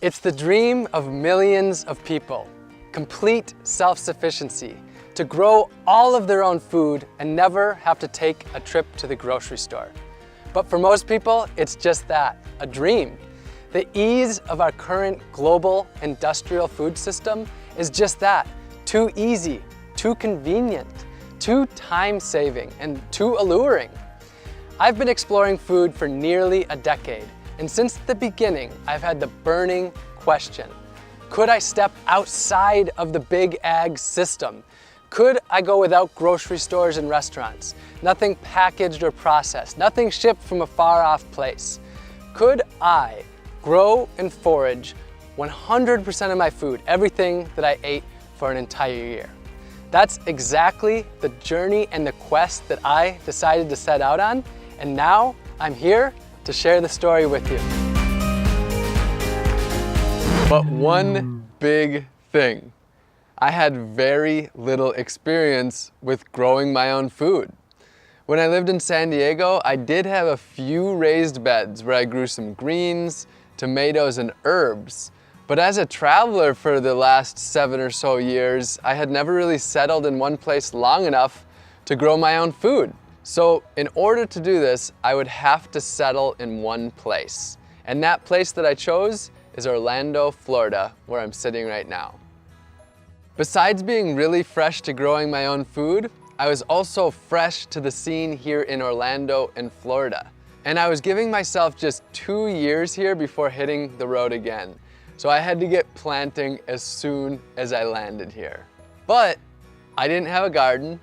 It's the dream of millions of people, complete self-sufficiency, to grow all of their own food and never have to take a trip to the grocery store. But for most people, it's just that, a dream. The ease of our current global industrial food system is just that, too easy, too convenient, too time-saving, and too alluring. I've been exploring food for nearly a decade, and since the beginning, I've had the burning question: could I step outside of the big ag system? Could I go without grocery stores and restaurants? Nothing packaged or processed, nothing shipped from a far-off place. Could I grow and forage 100% of my food, everything that I ate for an entire year? That's exactly the journey and the quest that I decided to set out on, and now I'm here to share the story with you. But one big thing. I had very little experience with growing my own food. When I lived in San Diego, I did have a few raised beds where I grew some greens, tomatoes, and herbs. But as a traveler for the last 7 or so years, I had never really settled in one place long enough to grow my own food. So in order to do this, I would have to settle in one place. And that place that I chose is Orlando, Florida, where I'm sitting right now. Besides being really fresh to growing my own food, I was also fresh to the scene here in Orlando and Florida. And I was giving myself just 2 years here before hitting the road again. So I had to get planting as soon as I landed here. But I didn't have a garden,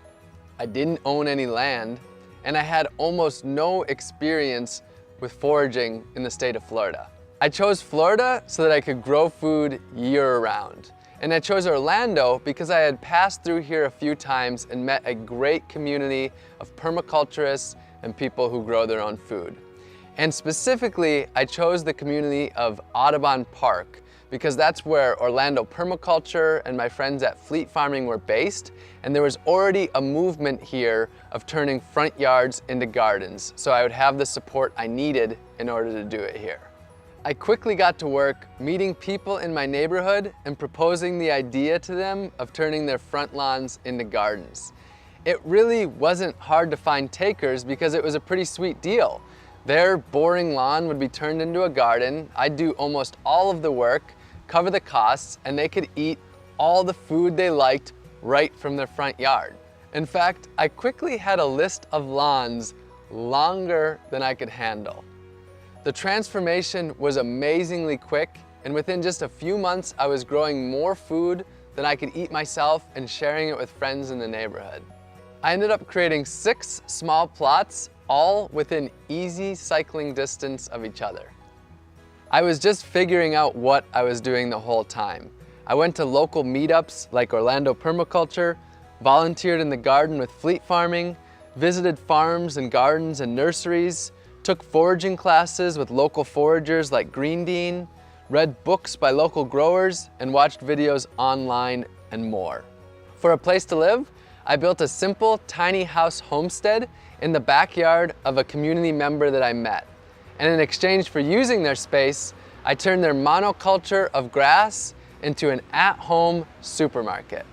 I didn't own any land, and I had almost no experience with foraging in the state of Florida. I chose Florida so that I could grow food year-round. And I chose Orlando because I had passed through here a few times and met a great community of permaculturists and people who grow their own food. And specifically, I chose the community of Audubon Park because that's where Orlando Permaculture and my friends at Fleet Farming were based, and there was already a movement here of turning front yards into gardens, so I would have the support I needed in order to do it here. I quickly got to work meeting people in my neighborhood and proposing the idea to them of turning their front lawns into gardens. It really wasn't hard to find takers because it was a pretty sweet deal. Their boring lawn would be turned into a garden, I'd do almost all of the work, cover the costs, and they could eat all the food they liked right from their front yard. In fact, I quickly had a list of lawns longer than I could handle. The transformation was amazingly quick, and within just a few months, I was growing more food than I could eat myself and sharing it with friends in the neighborhood. I ended up creating 6 small plots, all within easy cycling distance of each other. I was just figuring out what I was doing the whole time. I went to local meetups like Orlando Permaculture, volunteered in the garden with Fleet Farming, visited farms and gardens and nurseries, took foraging classes with local foragers like Green Dean, read books by local growers, and watched videos online and more. For a place to live, I built a simple tiny house homestead in the backyard of a community member that I met. And in exchange for using their space, I turned their monoculture of grass into an at-home supermarket.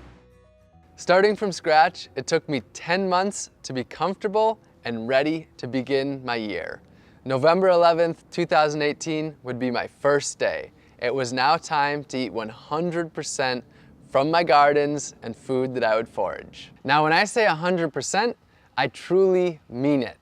Starting from scratch, it took me 10 months to be comfortable and ready to begin my year. November 11th, 2018 would be my first day. It was now time to eat 100% from my gardens and food that I would forage. Now, when I say 100%, I truly mean it.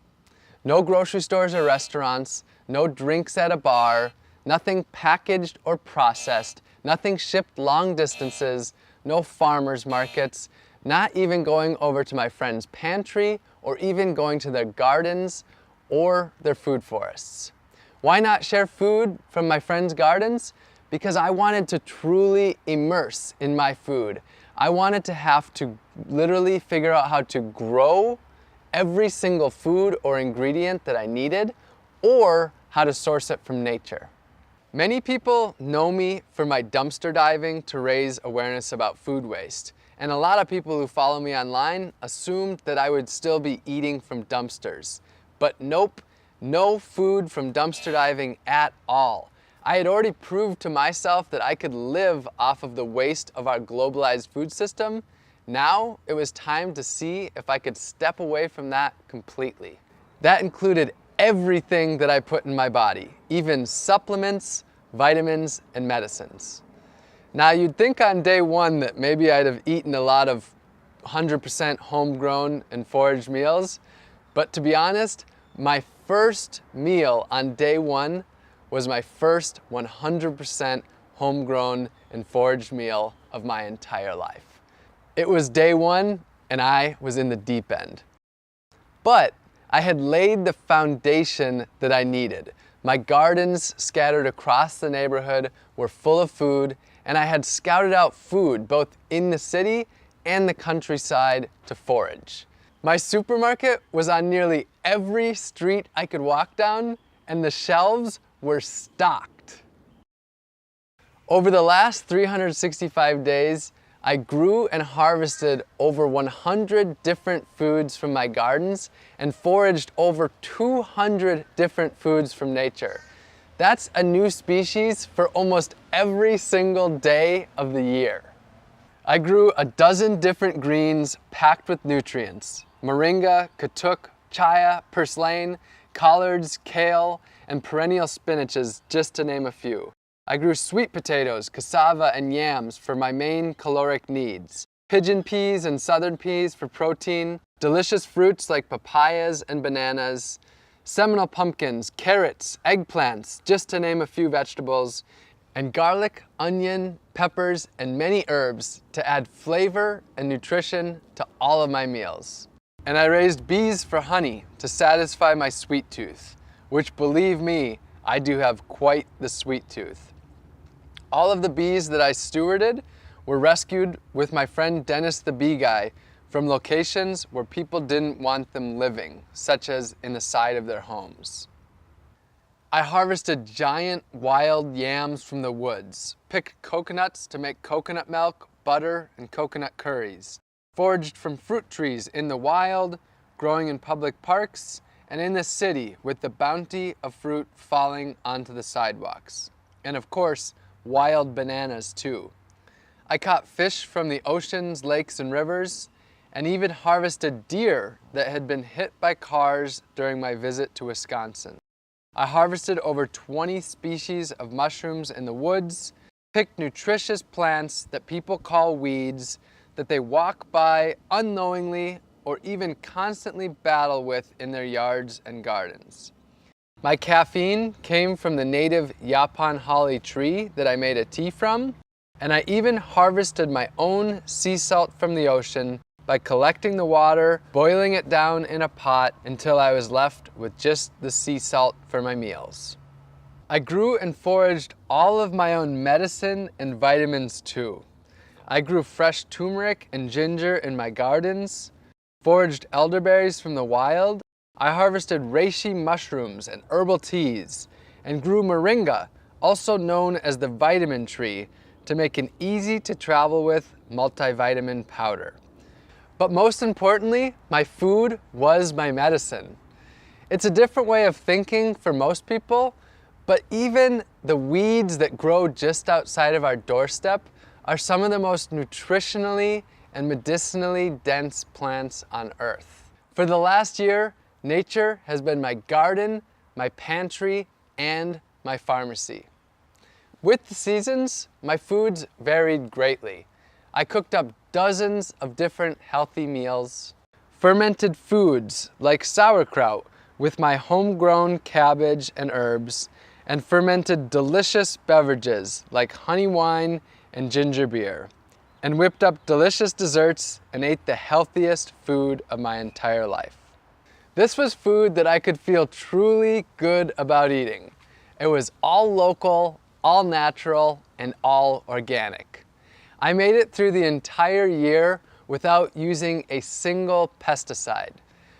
No grocery stores or restaurants, no drinks at a bar, nothing packaged or processed, nothing shipped long distances, no farmers markets, not even going over to my friend's pantry or even going to their gardens or their food forests. Why not share food from my friends' gardens? Because I wanted to truly immerse in my food. I wanted to have to literally figure out how to grow every single food or ingredient that I needed, or how to source it from nature. Many people know me for my dumpster diving to raise awareness about food waste. And a lot of people who follow me online assumed that I would still be eating from dumpsters. But nope, no food from dumpster diving at all. I had already proved to myself that I could live off of the waste of our globalized food system. Now it was time to see if I could step away from that completely. That included everything that I put in my body, even supplements, vitamins, and medicines. Now you'd think on day one that maybe I'd have eaten a lot of 100% homegrown and foraged meals, but to be honest, my first meal on day one was my first 100% homegrown and foraged meal of my entire life. It was day one and I was in the deep end. But I had laid the foundation that I needed. My gardens scattered across the neighborhood were full of food, and I had scouted out food both in the city and the countryside to forage. My supermarket was on nearly every street I could walk down, and the shelves were stocked. Over the last 365 days, I grew and harvested over 100 different foods from my gardens and foraged over 200 different foods from nature. That's a new species for almost every single day of the year. I grew a dozen different greens packed with nutrients: moringa, katuk, chaya, purslane, collards, kale, and perennial spinaches, just to name a few. I grew sweet potatoes, cassava, and yams for my main caloric needs, pigeon peas and southern peas for protein, delicious fruits like papayas and bananas, Seminole pumpkins, carrots, eggplants, just to name a few vegetables, and garlic, onion, peppers, and many herbs to add flavor and nutrition to all of my meals. And I raised bees for honey to satisfy my sweet tooth, which, believe me, I do have quite the sweet tooth. All of the bees that I stewarded were rescued with my friend Dennis the Bee Guy from locations where people didn't want them living, such as in the side of their homes. I harvested giant wild yams from the woods, picked coconuts to make coconut milk, butter, and coconut curries, foraged from fruit trees in the wild, growing in public parks, and in the city with the bounty of fruit falling onto the sidewalks. And of course, wild bananas too. I caught fish from the oceans, lakes, and rivers, and even harvested deer that had been hit by cars during my visit to Wisconsin. I harvested over 20 species of mushrooms in the woods, picked nutritious plants that people call weeds that they walk by unknowingly or even constantly battle with in their yards and gardens. My caffeine came from the native Yaupon holly tree that I made a tea from, and I even harvested my own sea salt from the ocean by collecting the water, boiling it down in a pot until I was left with just the sea salt for my meals. I grew and foraged all of my own medicine and vitamins too. I grew fresh turmeric and ginger in my gardens, foraged elderberries from the wild. I harvested reishi mushrooms and herbal teas, and grew moringa, also known as the vitamin tree, to make an easy to travel with multivitamin powder. But most importantly, my food was my medicine. It's a different way of thinking for most people, but even the weeds that grow just outside of our doorstep are some of the most nutritionally and medicinally dense plants on Earth. For the last year, nature has been my garden, my pantry, and my pharmacy. With the seasons, my foods varied greatly. I cooked up dozens of different healthy meals, fermented foods like sauerkraut with my homegrown cabbage and herbs, and fermented delicious beverages like honey wine and ginger beer, and whipped up delicious desserts and ate the healthiest food of my entire life. This was food that I could feel truly good about eating. It was all local, all natural, and all organic. I made it through the entire year without using a single pesticide.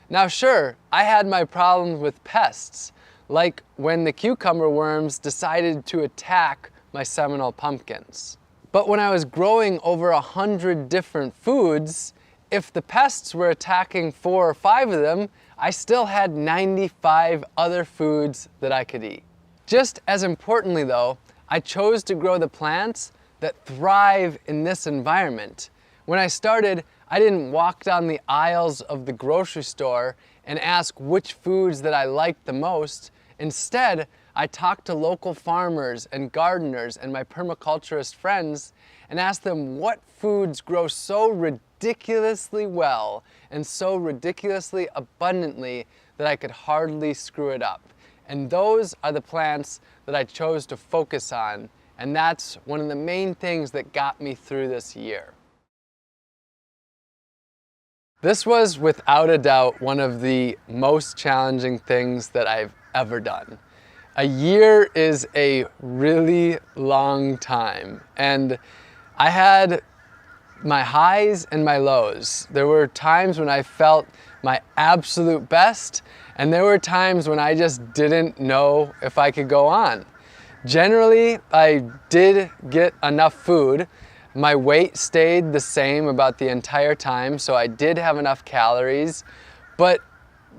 Now sure, I had my problems with pests, like when the cucumber worms decided to attack my Seminole pumpkins. But when I was growing over 100 different foods, if the pests were attacking 4 or 5 of them, I still had 95 other foods that I could eat. Just as importantly though, I chose to grow the plants that thrive in this environment. When I started, I didn't walk down the aisles of the grocery store and ask which foods that I liked the most. Instead, I talked to local farmers and gardeners and my permaculturist friends and asked them what foods grow so ridiculously well and so ridiculously abundantly that I could hardly screw it up. And those are the plants that I chose to focus on, and that's one of the main things that got me through this year. This was without a doubt one of the most challenging things that I've ever done. A year is a really long time, and I had my highs and my lows. There were times when I felt my absolute best, and there were times when I just didn't know if I could go on. Generally, I did get enough food. My weight stayed the same about the entire time, so I did have enough calories, but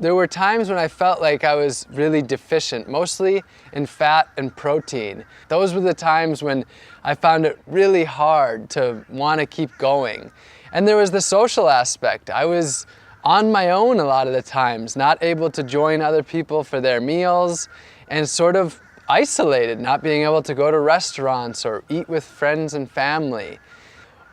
there were times when I felt like I was really deficient, mostly in fat and protein. Those were the times when I found it really hard to want to keep going. And there was the social aspect. I was on my own a lot of the times, not able to join other people for their meals, and sort of isolated, not being able to go to restaurants or eat with friends and family.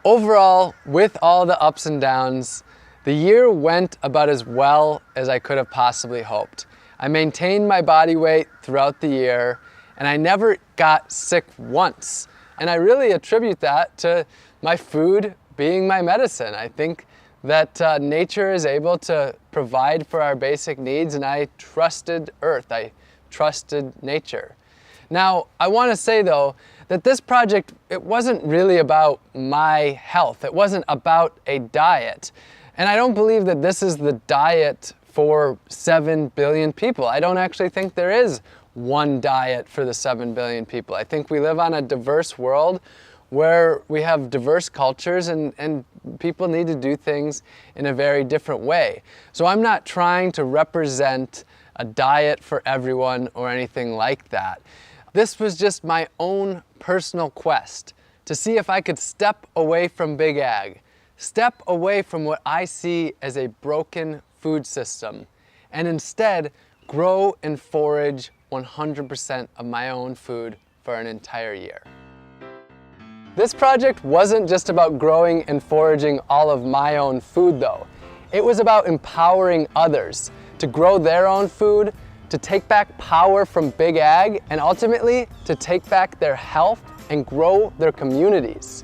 Overall, with all the ups and downs, the year went about as well as I could have possibly hoped. I maintained my body weight throughout the year, and I never got sick once. And I really attribute that to my food being my medicine. I think that nature is able to provide for our basic needs, and I trusted Earth. I trusted nature. Now, I want to say though, that this project, it wasn't really about my health. It wasn't about a diet. And I don't believe that this is the diet for 7 billion people. I don't actually think there is one diet for the 7 billion people. I think we live on a diverse world where we have diverse cultures and people need to do things in a very different way. So I'm not trying to represent a diet for everyone or anything like that. This was just my own personal quest to see if I could step away from Big Ag, step away from what I see as a broken food system, and instead grow and forage 100% of my own food for an entire year. This project wasn't just about growing and foraging all of my own food though. It was about empowering others to grow their own food, to take back power from Big Ag, and ultimately to take back their health and grow their communities.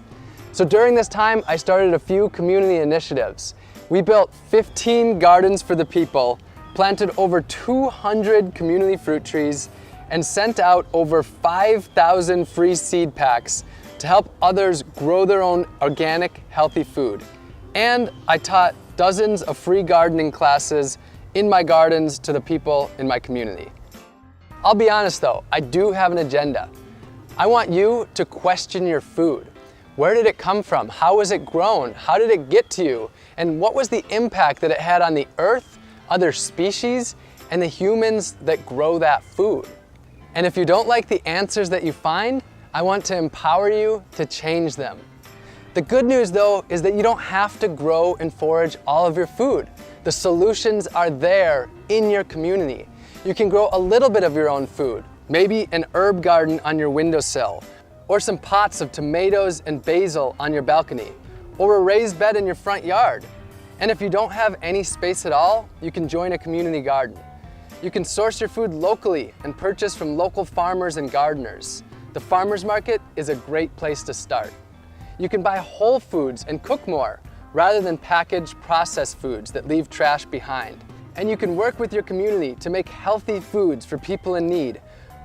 So during this time, I started a few community initiatives. We built 15 gardens for the people, planted over 200 community fruit trees, and sent out over 5,000 free seed packs to help others grow their own organic, healthy food. And I taught dozens of free gardening classes in my gardens to the people in my community. I'll be honest though, I do have an agenda. I want you to question your food. Where did it come from? How was it grown? How did it get to you? And what was the impact that it had on the earth, other species, and the humans that grow that food? And if you don't like the answers that you find, I want to empower you to change them. The good news though is that you don't have to grow and forage all of your food. The solutions are there in your community. You can grow a little bit of your own food, maybe an herb garden on your windowsill, or some pots of tomatoes and basil on your balcony, or a raised bed in your front yard. And if you don't have any space at all, you can join a community garden. You can source your food locally and purchase from local farmers and gardeners. The farmers market is a great place to start. You can buy whole foods and cook more, rather than packaged processed foods that leave trash behind. And you can work with your community to make healthy foods for people in need,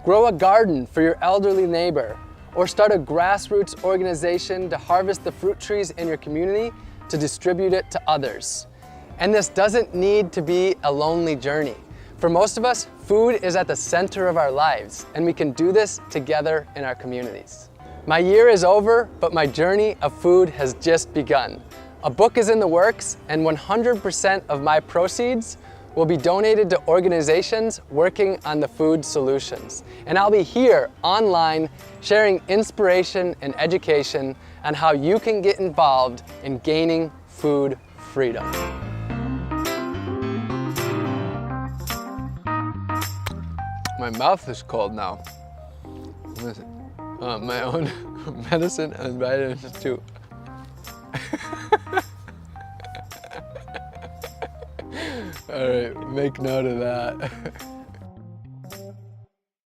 grow a garden for your elderly neighbor, or start a grassroots organization to harvest the fruit trees in your community to distribute it to others. And this doesn't need to be a lonely journey. For most of us, food is at the center of our lives, and we can do this together in our communities. My year is over, but my journey of food has just begun. A book is in the works, and 100% of my proceeds will be donated to organizations working on the food solutions. And I'll be here online sharing inspiration and education on how you can get involved in gaining food freedom. My mouth is cold now. Listen, my own medicine and vitamins too. All right, make note of that.